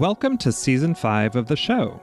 Welcome to Season 5 of the show.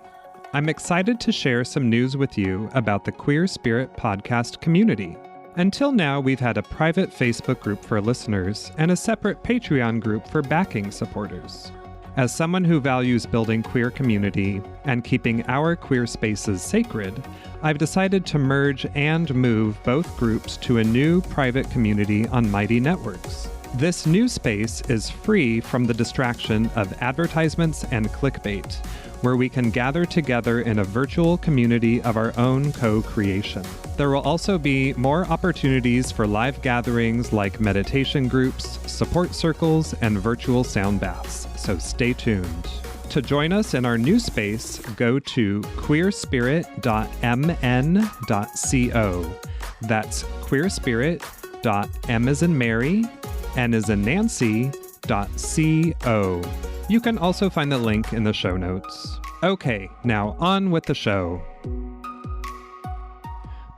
I'm excited to share some news with you about the Queer Spirit podcast community. Until now, we've had a private Facebook group for listeners and a separate Patreon group for backing supporters. As someone who values building queer community and keeping our queer spaces sacred, I've decided to merge and move both groups to a new private community on Mighty Networks. This new space is free from the distraction of advertisements and clickbait, where we can gather together in a virtual community of our own co-creation. There will also be more opportunities for live gatherings like meditation groups, support circles, and virtual sound baths, so stay tuned. To join us in our new space, go to queerspirit.mn.co. That's queerspirit.m as in Mary, N as in Nancy.co. You can also find the link in the show notes. Okay, now on with the show.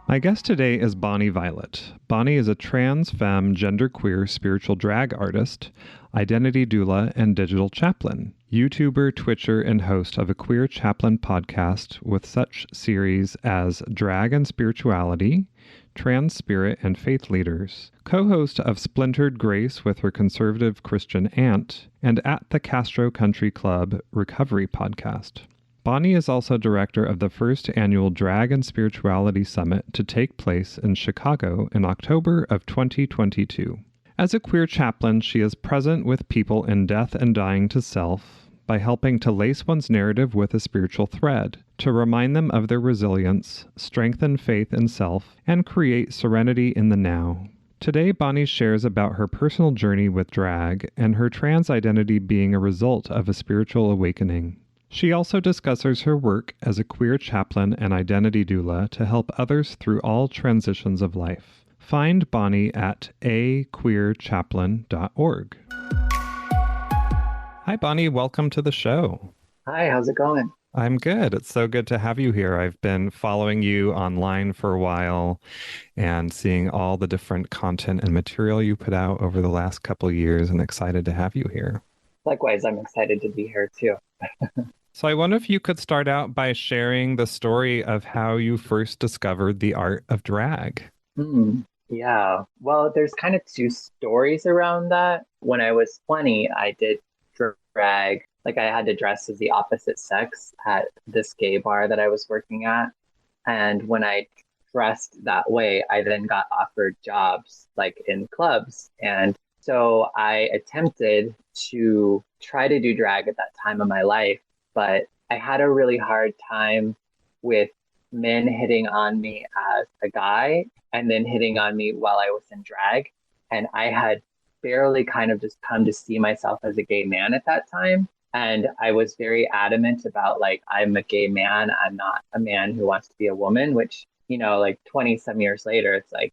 My guest today is Bonnie Violet. Bonnie is a trans, femme, genderqueer spiritual drag artist, identity doula, and digital chaplain, YouTuber, Twitcher, and host of a queer chaplain podcast with such series as Drag and Spirituality, TranSpirit Faith Leaders, co-host of Splintered Grace with her conservative Christian aunt, and at the Castro Country Club Recovery podcast. Bonnie is also director of the first annual Drag and Spirituality Summit to take place in Chicago in October of 2022. As a queer chaplain, she is present with people in death and dying to self by helping to lace one's narrative with a spiritual thread, to remind them of their resilience, strengthen faith in self, and create serenity in the now. Today, Bonnie shares about her personal journey with drag and her trans identity being a result of a spiritual awakening. She also discusses her work as a queer chaplain and identity doula to help others through all transitions of life. Find Bonnie at aqueerchaplain.org. Hi, Bonnie. Welcome to the show. Hi, how's it going? I'm good. It's so good to have you here. I've been following you online for a while and seeing all the different content and material you put out over the last couple of years, and excited to have you here. Likewise, I'm excited to be here too. So I wonder if you could start out by sharing the story of how you first discovered the art of drag. Yeah, well, there's kind of two stories around that. When I was 20, I did drag. Like, I had to dress as the opposite sex at this gay bar that I was working at. And when I dressed that way, I then got offered jobs like in clubs. And so I attempted to try to do drag at that time of my life, but I had a really hard time with men hitting on me as a guy and then hitting on me while I was in drag. And I had barely kind of just come to see myself as a gay man at that time. And I was very adamant about, like, I'm a gay man. I'm not a man who wants to be a woman, which, you know, like 20 some years later, it's like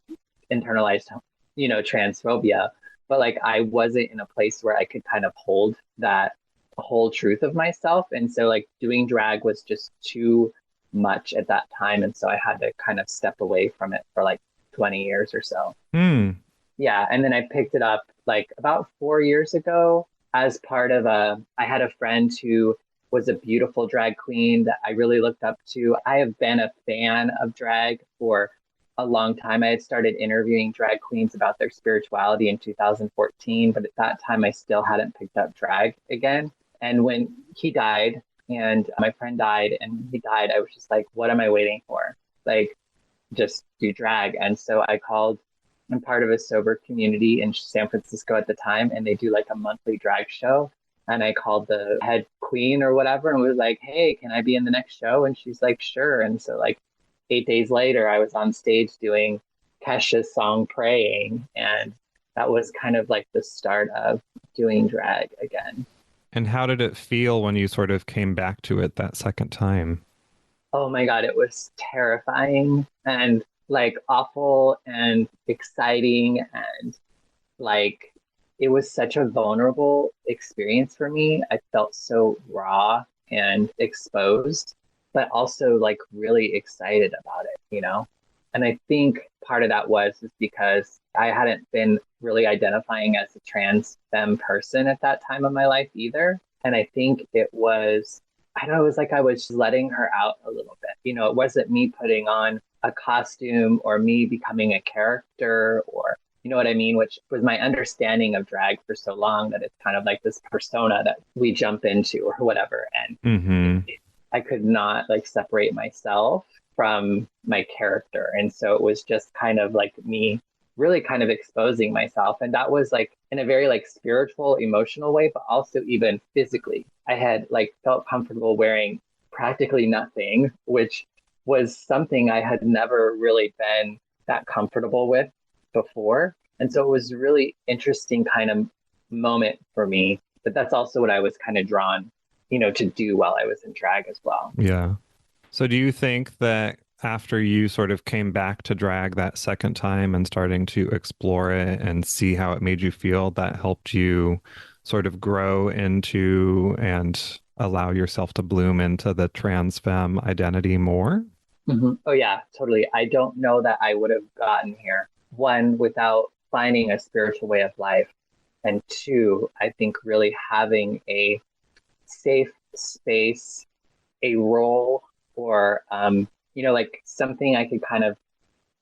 internalized, you know, transphobia. But like, I wasn't in a place where I could kind of hold that whole truth of myself. And so like doing drag was just too much at that time. And so I had to kind of step away from it for like 20 years or so. Yeah. And then I picked it up like about 4 years ago as part of I had a friend who was a beautiful drag queen that I really looked up to. I have been a fan of drag for a long time. I had started interviewing drag queens about their spirituality in 2014, but at that time I still hadn't picked up drag again. And when he died and my friend died and he died, I was just like, what am I waiting for? Like, just do drag. And so I called. I'm part of a sober community in San Francisco at the time, and they do like a monthly drag show. And I called the head queen or whatever and was like, hey, can I be in the next show? And she's like, sure. And so like 8 days later, I was on stage doing Kesha's song Praying. And that was kind of like the start of doing drag again. And how did it feel when you sort of came back to it that second time? Oh my God, it was terrifying and like awful and exciting, and like it was such a vulnerable experience for me. I felt so raw and exposed, but also like really excited about it, you know? And I think part of that was because I hadn't been really identifying as a trans femme person at that time of my life either. And I think I don't know, it was like I was letting her out a little bit. It wasn't me putting on a costume or me becoming a character, or you know what I mean, which was my understanding of drag for so long, that it's kind of like this persona that we jump into or whatever. And Mm-hmm. I could not like separate myself from my character. And so it was just kind of like me really kind of exposing myself. And that was like in a very like spiritual, emotional way, but also even physically. I had like felt comfortable wearing practically nothing, which was something I had never really been that comfortable with before. And so it was a really interesting kind of moment for me. But that's also what I was kind of drawn, to do while I was in drag as well. Yeah. So do you think that after you sort of came back to drag that second time and starting to explore it and see how it made you feel, that helped you sort of grow into and allow yourself to bloom into the trans femme identity more? Oh, yeah, totally. I don't know that I would have gotten here, one, without finding a spiritual way of life. And two, I think really having a safe space, a role, or, like something I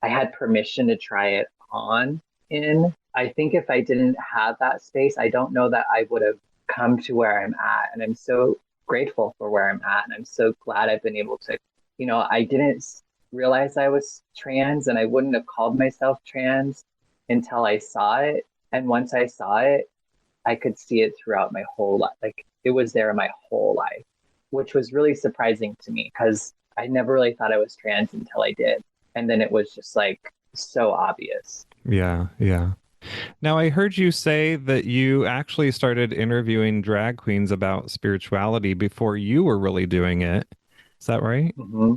had permission to try it on in. I think if I didn't have that space, I don't know that I would have come to where I'm at. And I'm so grateful for where I'm at. And I'm so glad I've been able to, I didn't realize I was trans, and I wouldn't have called myself trans until I saw it. And once I saw it, I could see it throughout my whole life. Like it was there my whole life, which was really surprising to me because I never really thought I was trans until I did. And then it was just like so obvious. Yeah, yeah. Now, I heard you say that you actually started interviewing drag queens about spirituality before you were really doing it. Is that right? Hmm.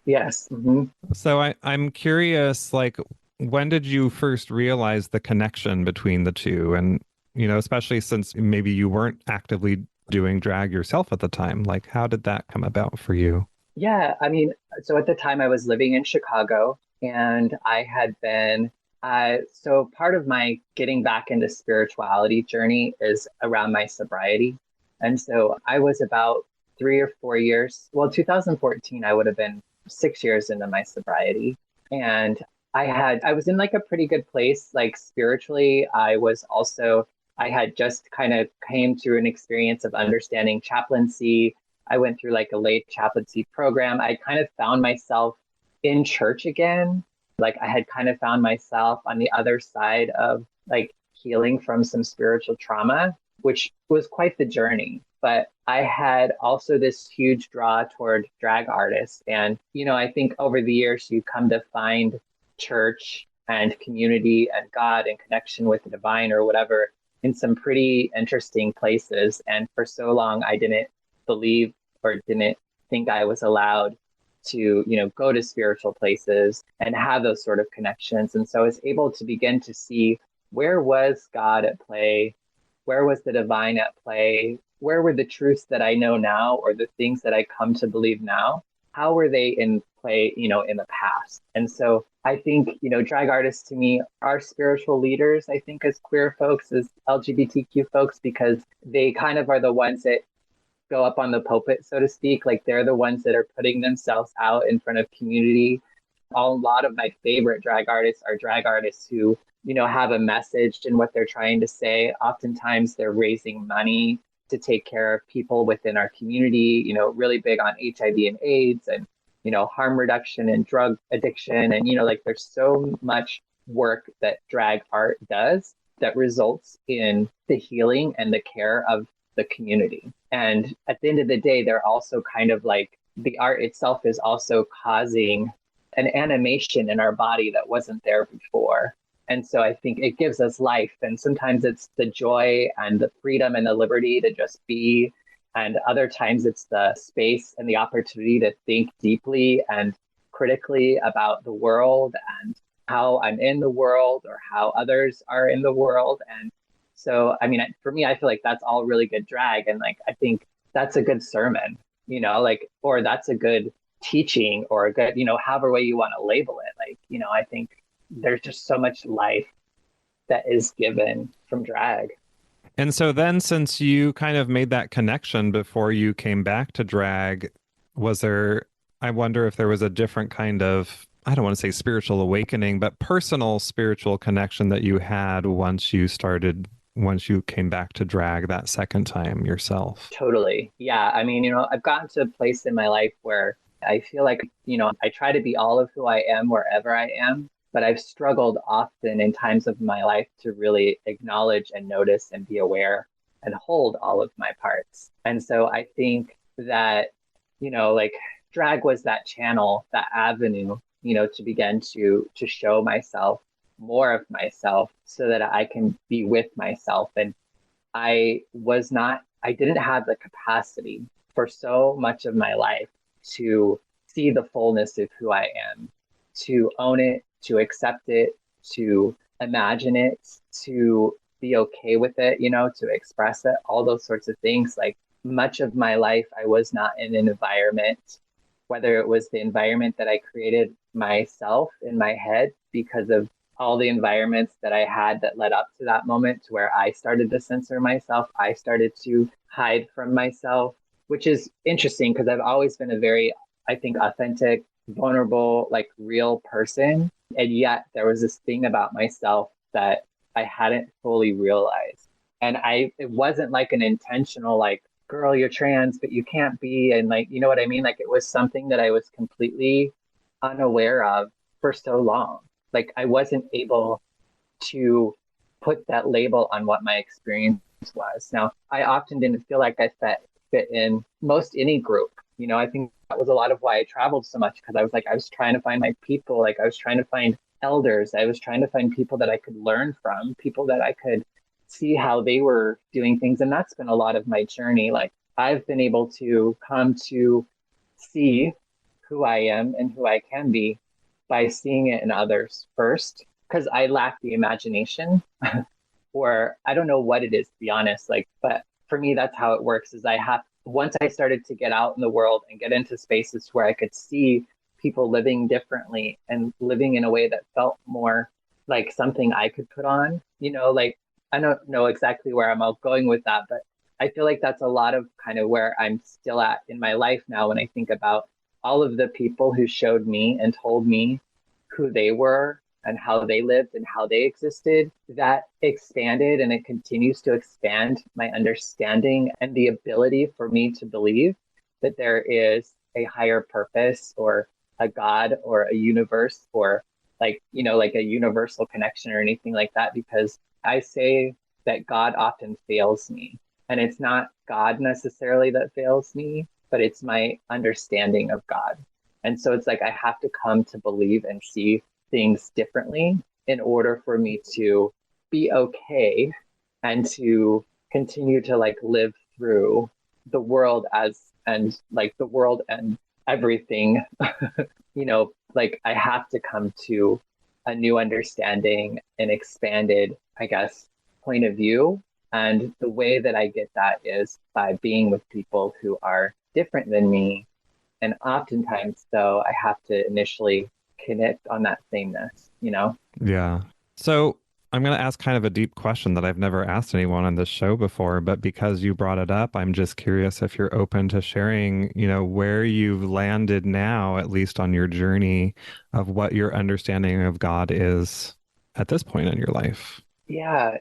Yes. Hmm. So I'm curious, like, when did you first realize the connection between the two? And, especially since maybe you weren't actively doing drag yourself at the time, like, how did that come about for you? Yeah. I mean, so at the time I was living in Chicago, and I had been, so part of my getting back into spirituality journey is around my sobriety. And so I was about 3 or 4 years, well, 2014, I would have been 6 years into my sobriety. And I was in like a pretty good place, like spiritually. I had just kind of came through an experience of understanding chaplaincy. I went through like a late chaplaincy program. I kind of found myself in church again. Like I had kind of found myself on the other side of like healing from some spiritual trauma, which was quite the journey. But I had also this huge draw toward drag artists. And, I think over the years, you come to find church and community and God and connection with the divine or whatever in some pretty interesting places. And for so long, I didn't believe or didn't think I was allowed to, go to spiritual places and have those sort of connections. And so I was able to begin to see, where was God at play? Where was the divine at play? Where were the truths that I know now, or the things that I come to believe now? How were they in play, in the past? And so I think, drag artists to me are spiritual leaders, I think, as queer folks, as LGBTQ folks, because they kind of are the ones that go up on the pulpit, so to speak. Like they're the ones that are putting themselves out in front of community. A lot of my favorite drag artists are drag artists who, have a message in what they're trying to say. Oftentimes they're raising money to take care of people within our community, really big on HIV and AIDS and, harm reduction and drug addiction. And, like there's so much work that drag art does that results in the healing and the care of the community. And at the end of the day, they're also kind of like, the art itself is also causing an animation in our body that wasn't there before. And so I think it gives us life. And sometimes it's the joy and the freedom and the liberty to just be. And other times it's the space and the opportunity to think deeply and critically about the world and how I'm in the world or how others are in the world. And so, I mean, for me, I feel like that's all really good drag. And like, I think that's a good sermon, like, or that's a good teaching or a good, however way you want to label it. Like, I think there's just so much life that is given from drag. And so then, since you kind of made that connection before you came back to drag, was there, I wonder if there was a different kind of, I don't want to say spiritual awakening, but personal spiritual connection that you had once you came back to drag that second time yourself. Totally. Yeah. I mean, I've gotten to a place in my life where I feel like, I try to be all of who I am wherever I am, but I've struggled often in times of my life to really acknowledge and notice and be aware and hold all of my parts. And so I think that, like drag was that channel, that avenue, to begin to show myself more of myself so that I can be with myself. And I didn't have the capacity for so much of my life to see the fullness of who I am, to own it, to accept it, to imagine it, to be okay with it, to express it, all those sorts of things. Like much of my life, I was not in an environment, whether it was the environment that I created myself in my head because of all the environments that I had that led up to that moment to where I started to censor myself. I started to hide from myself, which is interesting because I've always been a very, I think, authentic, vulnerable, like real person. And yet there was this thing about myself that I hadn't fully realized. And it wasn't like an intentional, like, girl, you're trans, but you can't be. And like, you know what I mean? Like it was something that I was completely unaware of for so long. Like I wasn't able to put that label on what my experience was. Now, I often didn't feel like I fit in most any group. I think that was a lot of why I traveled so much because I was trying to find my people. Like I was trying to find elders. I was trying to find people that I could learn from, people that I could see how they were doing things. And that's been a lot of my journey. Like I've been able to come to see who I am and who I can be by seeing it in others first, because I lack the imagination or I don't know what it is, to be honest. Like, but for me, that's how it works is once I started to get out in the world and get into spaces where I could see people living differently and living in a way that felt more like something I could put on, like, I don't know exactly where I'm going with that, but I feel like that's a lot of kind of where I'm still at in my life now when I think about all of the people who showed me and told me who they were and how they lived and how they existed, that expanded and it continues to expand my understanding and the ability for me to believe that there is a higher purpose or a God or a universe or like, like a universal connection or anything like that, because I say that God often fails me. And it's not God necessarily that fails me, but it's my understanding of God. And so it's like I have to come to believe and see things differently in order for me to be okay and to continue to like live through the world the world and everything, like I have to come to a new understanding, an expanded, I guess, point of view. And the way that I get that is by being with people who are different than me. And oftentimes, though, I have to initially connect on that sameness. Yeah. So I'm going to ask kind of a deep question that I've never asked anyone on this show before, but because you brought it up, I'm just curious if you're open to sharing, where you've landed now, at least on your journey of what your understanding of God is at this point in your life. Yeah,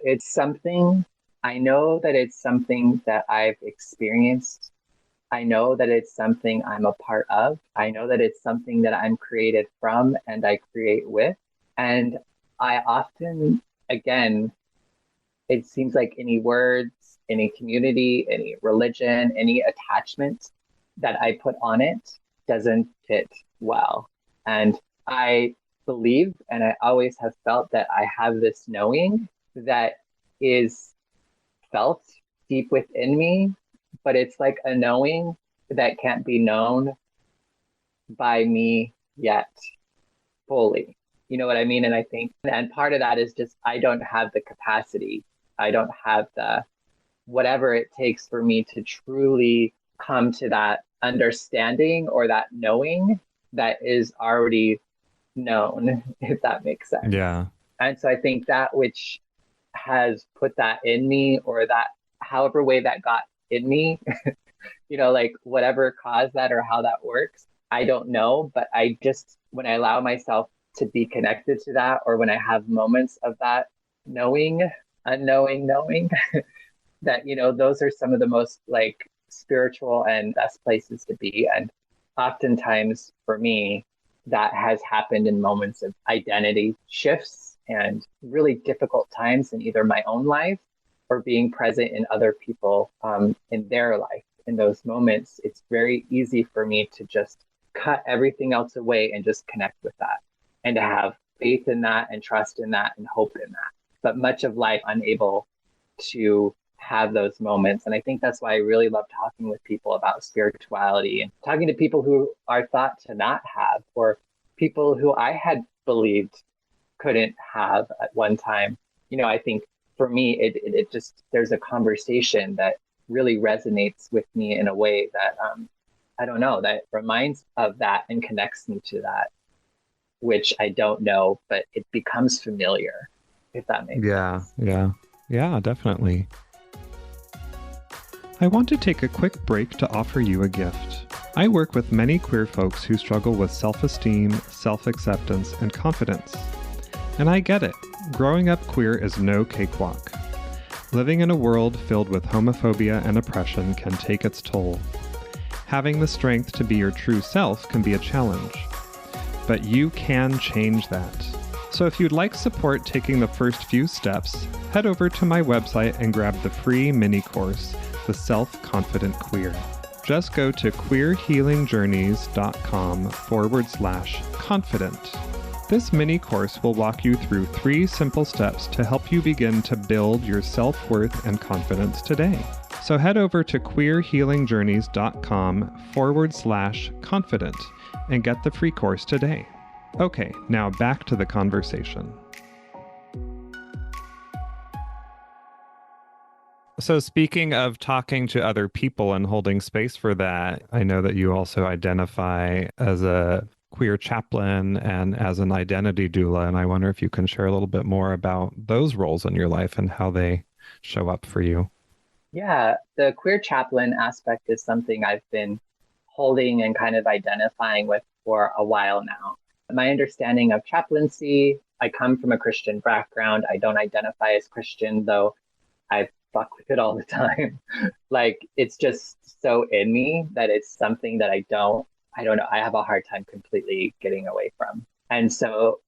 I know that it's something that I've experienced. I know that it's something I'm a part of. I know that it's something that I'm created from and I create with. And I often, again, it seems like any words, any community, any religion, any attachment that I put on it doesn't fit well. And I believe, and I always have felt that I have this knowing that is felt deep within me, but it's like a knowing that can't be known by me yet fully. You know what I mean? And I think, and part of that is just, I don't have the capacity. I don't have the whatever it takes for me to truly come to that understanding or that knowing that is already known, if that makes sense. Yeah. And so I think that which has put that in me, or that however way that got in me, like whatever caused that or how that works, I don't know. But I just, when I allow myself to be connected to that, or when I have moments of that knowing that, those are some of the most like spiritual and best places to be. And oftentimes for me, that has happened in moments of identity shifts and really difficult times in either my own life or being present in other people in their life. In those moments, it's very easy for me to just cut everything else away and just connect with that, and to have faith in that and trust in that and hope in that. But much of life, unable to have those moments. And I think that's why I really love talking with people about spirituality and talking to people who are thought to not have, or people who I had believed couldn't have at one time. I think for me, it just, there's a conversation that really resonates with me in a way that, I don't know, that reminds of that and connects me to that, which I don't know, but it becomes familiar, if that makes sense. Yeah, definitely. I want to take a quick break to offer you a gift. I work with many queer folks who struggle with self-esteem, self-acceptance, and confidence. And I get it. Growing up queer is no cakewalk. Living in a world filled with homophobia and oppression can take its toll. Having the strength to be your true self can be a challenge. But you can change that. So if you'd like support taking the first few steps, head over to my website and grab the free mini course, The Self-Confident Queer. Just go to queerhealingjourneys.com/confident. This mini course will walk you through 3 simple steps to help you begin to build your self-worth and confidence today. So head over to queerhealingjourneys.com/confident and get the free course today. Okay, now back to the conversation. So speaking of talking to other people and holding space for that, I know that you also identify as a queer chaplain and as an identity doula, and I wonder if you can share a little bit more about those roles in your life and how they show up for you. Yeah, the queer chaplain aspect is something I've been holding and kind of identifying with for a while now. My understanding of chaplaincy, I come from a Christian background. I don't identify as Christian, though I fuck with it all the time. Like, it's just so in me that it's something that I don't know, I have a hard time completely getting away from. And so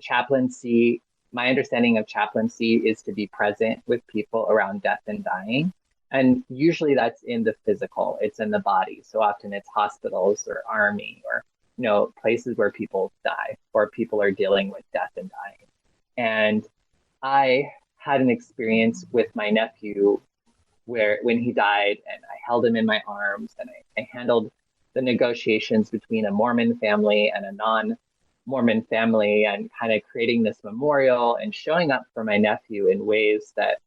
chaplaincy, my understanding of chaplaincy is to be present with people around death and dying. And usually that's in the physical, it's in the body. So often it's hospitals or army or, places where people die or people are dealing with death and dying. And I had an experience with my nephew when he died, and I held him in my arms, and I handled the negotiations between a Mormon family and a non-Mormon family, and kind of creating this memorial and showing up for my nephew in ways that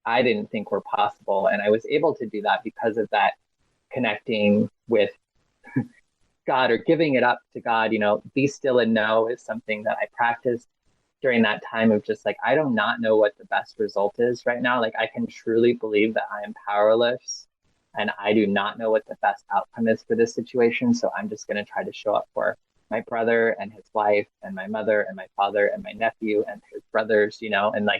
I didn't think were possible. And I was able to do that because of that connecting with God, or giving it up to God. Be still and know is something that I practiced during that time of just like, I do not know what the best result is right now. Like, I can truly believe that I am powerless and I do not know what the best outcome is for this situation. So I'm just going to try to show up for my brother and his wife and my mother and my father and my nephew and his brothers, and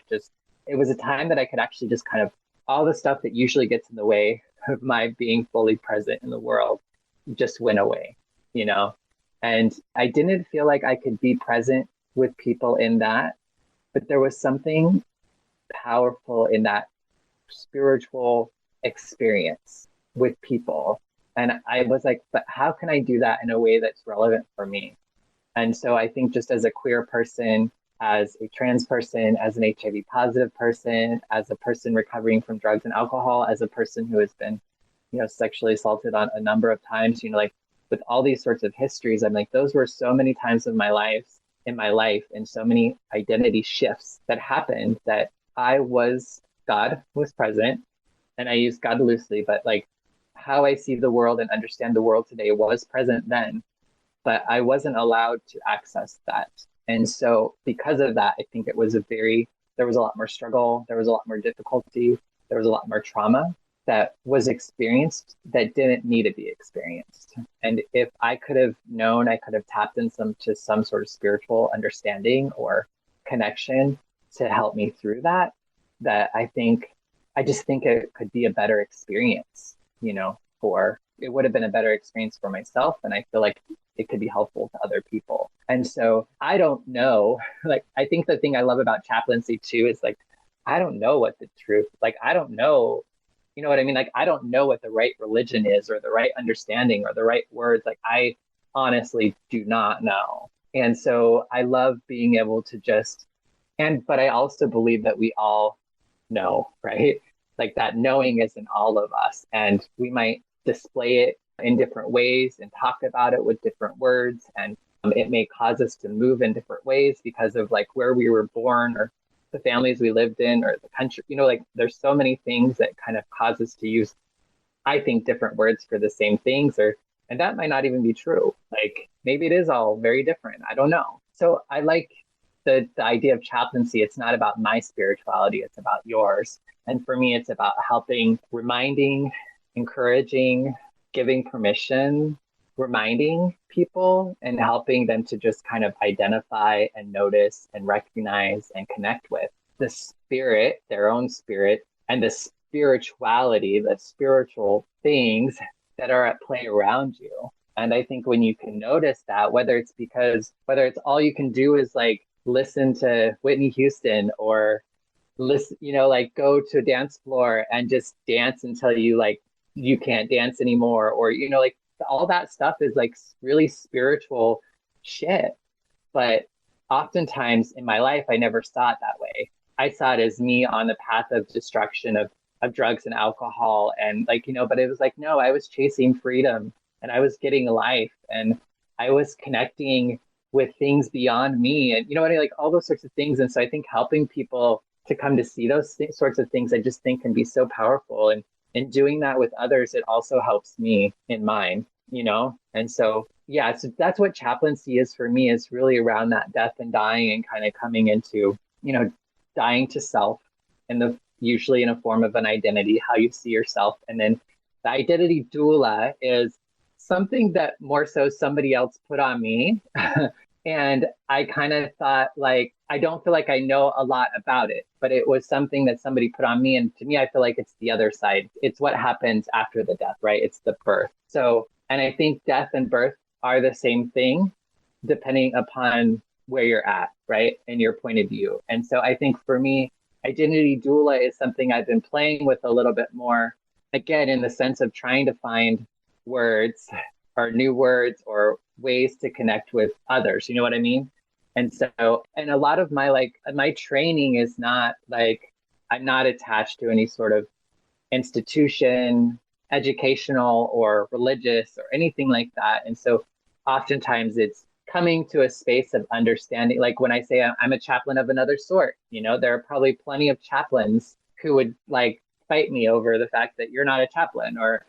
it was a time that I could actually just kind of, all the stuff that usually gets in the way of my being fully present in the world just went away, and I didn't feel like I could be present with people in that, but there was something powerful in that spiritual experience with people. And I was like, but how can I do that in a way that's relevant for me? And so I think just as a queer person, as a trans person, as an HIV positive person, as a person recovering from drugs and alcohol, as a person who has been, sexually assaulted on a number of times, with all these sorts of histories, I'm like, those were so many times in my life, and so many identity shifts that happened that God was present, and I use God loosely, but like how I see the world and understand the world today was present then, but I wasn't allowed to access that. And so because of that, I think it was there was a lot more struggle, there was a lot more difficulty, there was a lot more trauma that was experienced that didn't need to be experienced. And if I could have known, I could have tapped in some sort of spiritual understanding or connection to help me through that, I just think it could be a better experience, it would have been a better experience for myself. And I feel like it could be helpful to other people. And so I don't know, I think the thing I love about chaplaincy too is I don't know what the truth, I don't know, you know what I mean? I don't know what the right religion is or the right understanding or the right words. I honestly do not know. And so I love being able to but I also believe that we all know, right? That knowing is in all of us, and we might display it in different ways and talk about it with different words. And it may cause us to move in different ways because of where we were born or the families we lived in or the country, there's so many things that kind of cause us to use, I think, different words for the same things, and that might not even be true. Maybe it is all very different. I don't know. So I like the idea of chaplaincy. It's not about my spirituality, it's about yours. And for me, it's about helping, reminding, encouraging, giving permission, reminding people and helping them to just kind of identify and notice and recognize and connect with the spirit, their own spirit, and the spirituality, the spiritual things that are at play around you. And I think when you can notice that, whether it's all you can do is listen to Whitney Houston or listen, go to a dance floor and just dance until you can't dance anymore, or all that stuff is really spiritual shit. But oftentimes in my life, I never saw it that way. I saw it as me on the path of destruction of drugs and alcohol, and but it was no, I was chasing freedom and I was getting life and I was connecting with things beyond me, and all those sorts of things. And so I think helping people to come to see those sorts of things, I just think can be so powerful. And in doing that with others, it also helps me in mine, And so, yeah, so that's what chaplaincy is for me, is really around that death and dying and kind of coming into, dying to self, and usually in a form of an identity, how you see yourself. And then the identity doula is something that more so somebody else put on me. And I kind of thought I don't feel like I know a lot about it, but it was something that somebody put on me. And to me, I feel like it's the other side. It's what happens after the death, right? It's the birth. So, and I think death and birth are the same thing, depending upon where you're at, right? And your point of view. And so I think for me, identity doula is something I've been playing with a little bit more, again, in the sense of trying to find words or new words or ways to connect with others. You know what I mean? And so, and a lot of my my training is not I'm not attached to any sort of institution, educational or religious or anything like that. And so oftentimes it's coming to a space of understanding. When I say I'm a chaplain of another sort, there are probably plenty of chaplains who would fight me over the fact that you're not a chaplain, or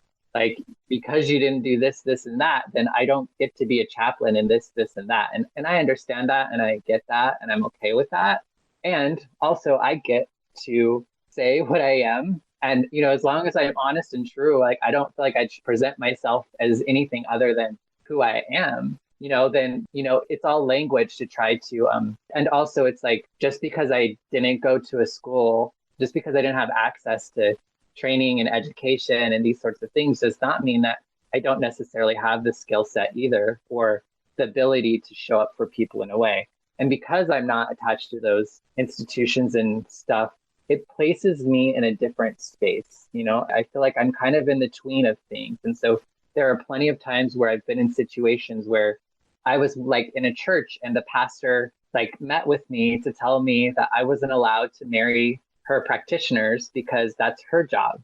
because you didn't do this, this, and that, then I don't get to be a chaplain in this, this, and that. And I understand that, and I get that, and I'm okay with that. And also I get to say what I am. And, as long as I'm honest and true, I don't feel like I should present myself as anything other than who I am, then, it's all language to try to, and also it's just because I didn't go to a school, just because I didn't have access to training and education and these sorts of things, does not mean that I don't necessarily have the skill set either, or the ability to show up for people in a way. And because I'm not attached to those institutions and stuff, it places me in a different space. I feel like I'm kind of in the tween of things. And so there are plenty of times where I've been in situations where I was in a church and the pastor met with me to tell me that I wasn't allowed to marry her practitioners because that's her job.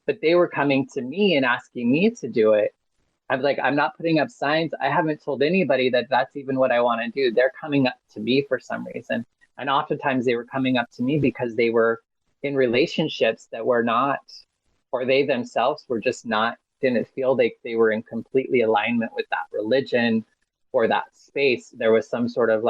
But they were coming to me and asking me to do it. I'm I'm not putting up signs. I haven't told anybody that that's even what I want to do. They're coming up to me for some reason. And oftentimes they were coming up to me because they were in relationships that were not, or they themselves were just not, didn't feel they were in completely alignment with that religion or that space. There was some sort of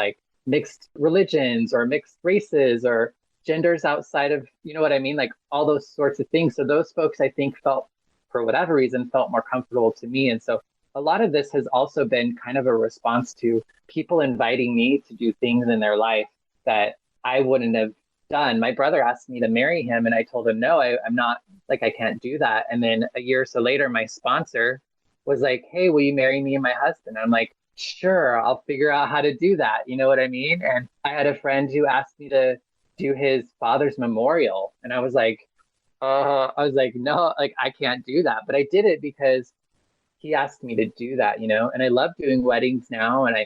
mixed religions or mixed races or genders outside of, you know what I mean? Like all those sorts of things. So those folks, I think, felt, for whatever reason, felt more comfortable to me. And so a lot of this has also been kind of a response to people inviting me to do things in their life that I wouldn't have done. My brother asked me to marry him, and I told him, no, I'm not, like, I can't do that. And then a year or so later, my sponsor was like, hey, will you marry me and my husband? I'm like, sure, I'll figure out how to do that. You know what I mean? And I had a friend who asked me to do his father's memorial. And I was like, no, like, I can't do that. But I did it because he asked me to do that, you know? And I love doing weddings now. And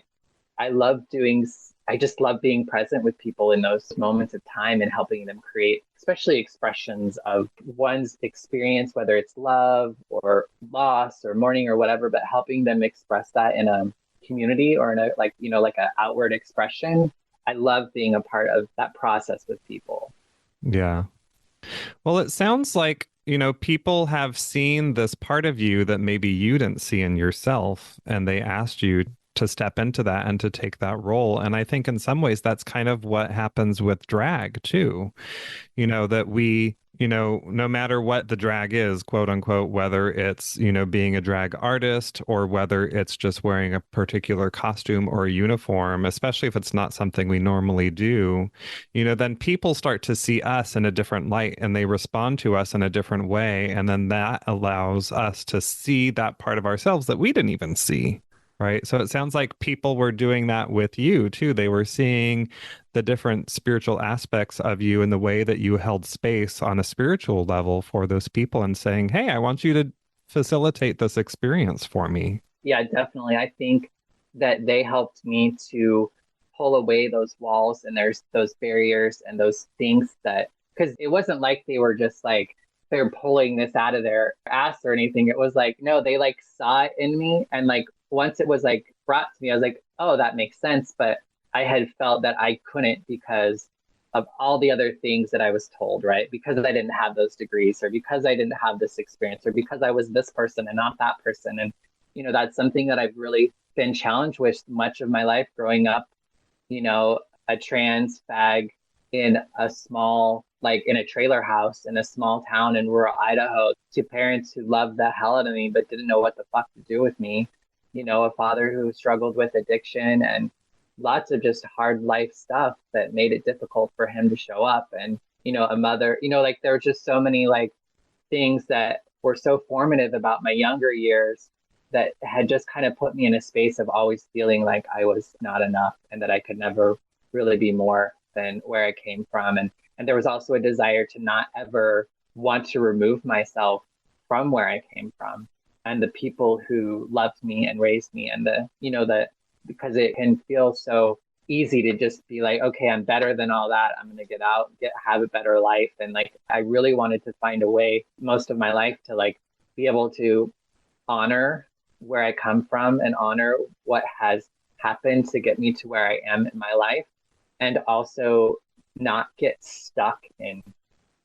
I love doing, I just love being present with people in those moments of time and helping them create, especially expressions of one's experience, whether it's love or loss or mourning or whatever, but helping them express that in a community or in a, like, you know, like an outward expression. I love being a part of that process with people. Yeah. Well, it sounds like, people have seen this part of you that maybe you didn't see in yourself, and they asked you to step into that and to take that role. And I think in some ways that's kind of what happens with drag too. That we, no matter what the drag is, quote unquote, whether it's, being a drag artist or whether it's just wearing a particular costume or a uniform, especially if it's not something we normally do, then people start to see us in a different light and they respond to us in a different way. And then that allows us to see that part of ourselves that we didn't even see. Right. So it sounds like people were doing that with you too. They were seeing the different spiritual aspects of you and the way that you held space on a spiritual level for those people and saying, hey, I want you to facilitate this experience for me. Yeah, definitely. I think that they helped me to pull away those walls and there's those barriers and those things that, because it wasn't like they were just like, they're pulling this out of their ass or anything. It was like, no, they like saw it in me. And like, once it was like brought to me, I was like, oh, that makes sense. But I had felt that I couldn't because of all the other things that I was told, right? Because I didn't have those degrees or because I didn't have this experience or because I was this person and not that person. And, you know, that's something that I've really been challenged with much of my life growing up, you know, a trans fag in a small, like in a trailer house in a small town in rural Idaho, to parents who loved the hell out of me but didn't know what the fuck to do with me. You know, a father who struggled with addiction and lots of just hard life stuff that made it difficult for him to show up. And, you know, a mother, you know, like there were just so many like things that were so formative about my younger years that had just kind of put me in a space of always feeling like I was not enough and that I could never really be more than where I came from. And there was also a desire to not ever want to remove myself from where I came from and the people who loved me and raised me and the, you know, the, because it can feel so easy to just be like, okay, I'm better than all that. I'm going to get out, have a better life. And like, I really wanted to find a way most of my life to like be able to honor where I come from and honor what has happened to get me to where I am in my life. And also not get stuck in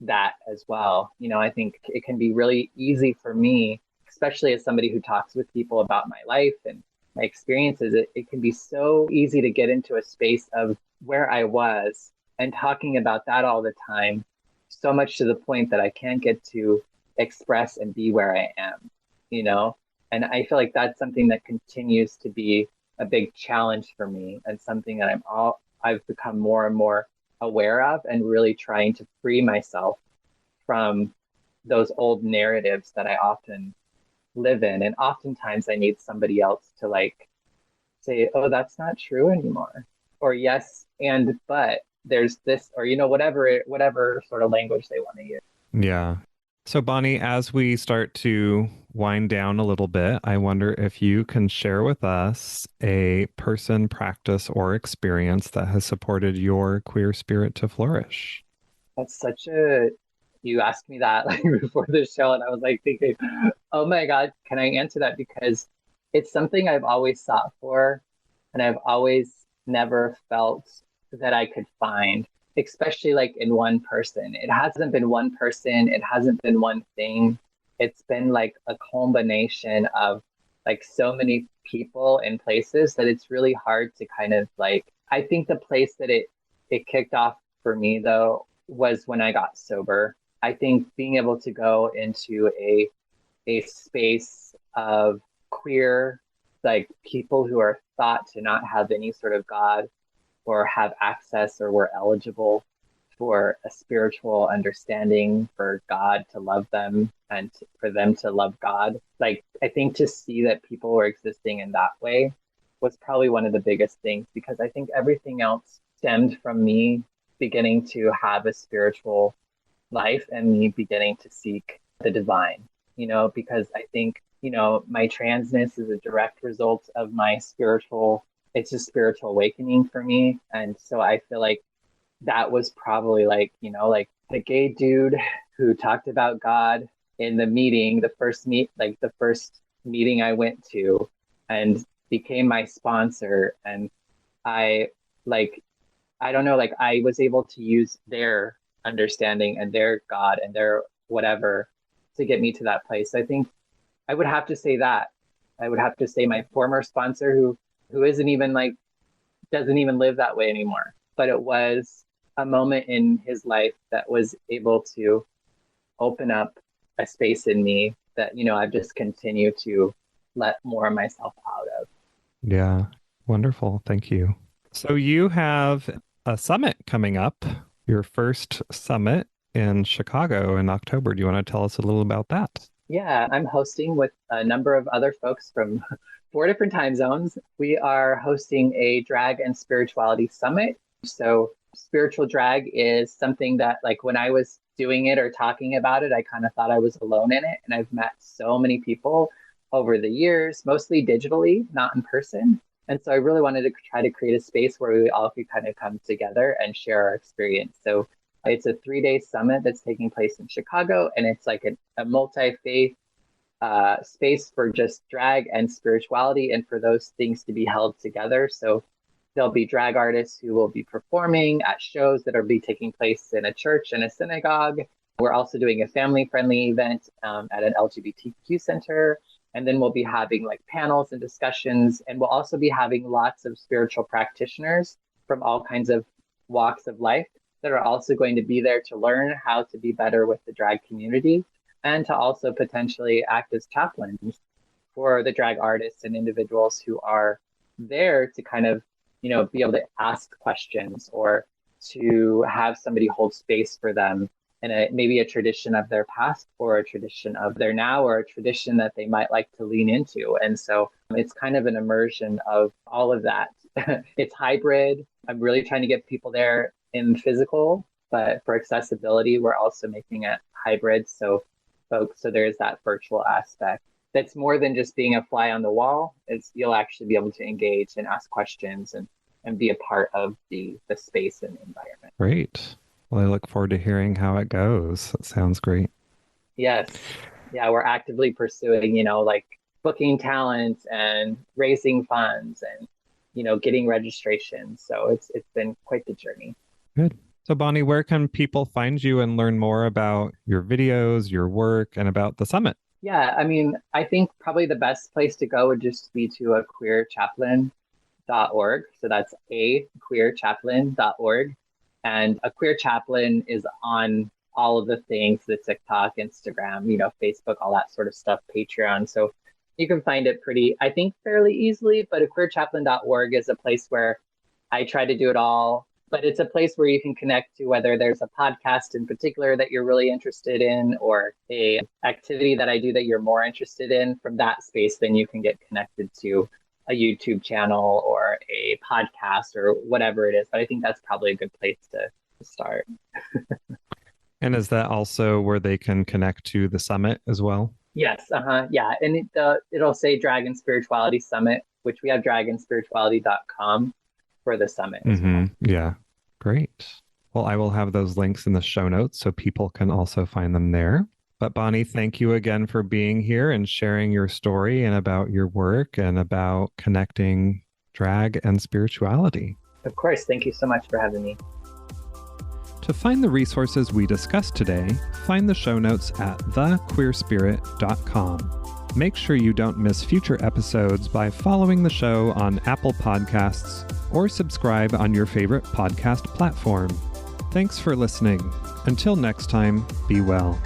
that as well. You know, I think it can be really easy for me, especially as somebody who talks with people about my life and my experiences, it can be so easy to get into a space of where I was and talking about that all the time, so much to the point that I can't get to express and be where I am, you know? And I feel like that's something that continues to be a big challenge for me and something that I've become more and more aware of and really trying to free myself from those old narratives that I often live in. And oftentimes I need somebody else to like say, oh, that's not true anymore. Or yes, and but there's this, or you know, whatever sort of language they want to use. Yeah. So Bonnie, as we start to wind down a little bit, I wonder if you can share with us a person, practice, or experience that has supported your queer spirit to flourish. That's such a, you asked me that like before the show, and I was like thinking, oh my God, can I answer that? Because it's something I've always sought for, and I've always never felt that I could find, especially like in one person. It hasn't been one person, it hasn't been one thing. It's been like a combination of like so many people and places that it's really hard to kind of like, I think the place that it kicked off for me though was when I got sober. I think being able to go into a space of queer, like people who are thought to not have any sort of God or have access or were eligible for a spiritual understanding, for God to love them and for them to love God. Like, I think to see that people were existing in that way was probably one of the biggest things, because I think everything else stemmed from me beginning to have a spiritual life and me beginning to seek the divine, because I think, my transness is a direct result of my it's a spiritual awakening for me. And so I feel like that was probably like the gay dude who talked about God in the meeting, the first meeting I went to and became my sponsor. And I don't know, I was able to use their understanding and their God and their whatever to get me to that place. I think I would have to say that. I would have to say my former sponsor who isn't even doesn't even live that way anymore. But it was a moment in his life that was able to open up a space in me that, I've just continued to let more of myself out of. Yeah, wonderful. Thank you. So you have a summit coming up, your first summit in Chicago in October. Do you want to tell us a little about that? Yeah, I'm hosting with a number of other folks from 4 different time zones. We are hosting a drag and spirituality summit. So spiritual drag is something that, when I was doing it or talking about it, I kind of thought I was alone in it. And I've met so many people over the years, mostly digitally, not in person. And so I really wanted to try to create a space where we all could kind of come together and share our experience. So it's a 3-day summit that's taking place in Chicago, and it's like a multi-faith space for just drag and spirituality and for those things to be held together. So there'll be drag artists who will be performing at shows that will be taking place in a church and a synagogue. We're also doing a family-friendly event at an LGBTQ center. And then we'll be having panels and discussions. And we'll also be having lots of spiritual practitioners from all kinds of walks of life that are also going to be there to learn how to be better with the drag community and to also potentially act as chaplains for the drag artists and individuals who are there to kind of, be able to ask questions or to have somebody hold space for them in maybe a tradition of their past or a tradition of their now or a tradition that they might like to lean into. And so it's kind of an immersion of all of that. It's hybrid. I'm really trying to get people there in physical, but for accessibility, we're also making it hybrid. So there's that virtual aspect. That's more than just being a fly on the wall. You'll actually be able to engage and ask questions and be a part of the space and the environment. Great. Well, I look forward to hearing how it goes. That sounds great. Yes. Yeah, we're actively pursuing, booking talent and raising funds and, getting registration. So it's been quite the journey. Good. So Bonnie, where can people find you and learn more about your videos, your work, and about the summit? Yeah, I think probably the best place to go would just be to queerchaplain.org. So that's queerchaplain.org. And a queer chaplain is on all of the things, the TikTok, Instagram, Facebook, all that sort of stuff, Patreon. So you can find it fairly easily, but queerchaplain.org is a place where I try to do it all. But it's a place where you can connect to whether there's a podcast in particular that you're really interested in or a activity that I do that you're more interested in. From that space, then you can get connected to a YouTube channel or a podcast or whatever it is. But I think that's probably a good place to start. And is that also where they can connect to the summit as well? Yes. Yeah. And it'll say Dragon Spirituality Summit, which we have dragonspirituality.com for the summit. Well. Yeah. Great. Well, I will have those links in the show notes so people can also find them there. But Bonnie, thank you again for being here and sharing your story and about your work and about connecting drag and spirituality. Of course. Thank you so much for having me. To find the resources we discussed today, find the show notes at thequeerspirit.com. Make sure you don't miss future episodes by following the show on Apple Podcasts or subscribe on your favorite podcast platform. Thanks for listening. Until next time, be well.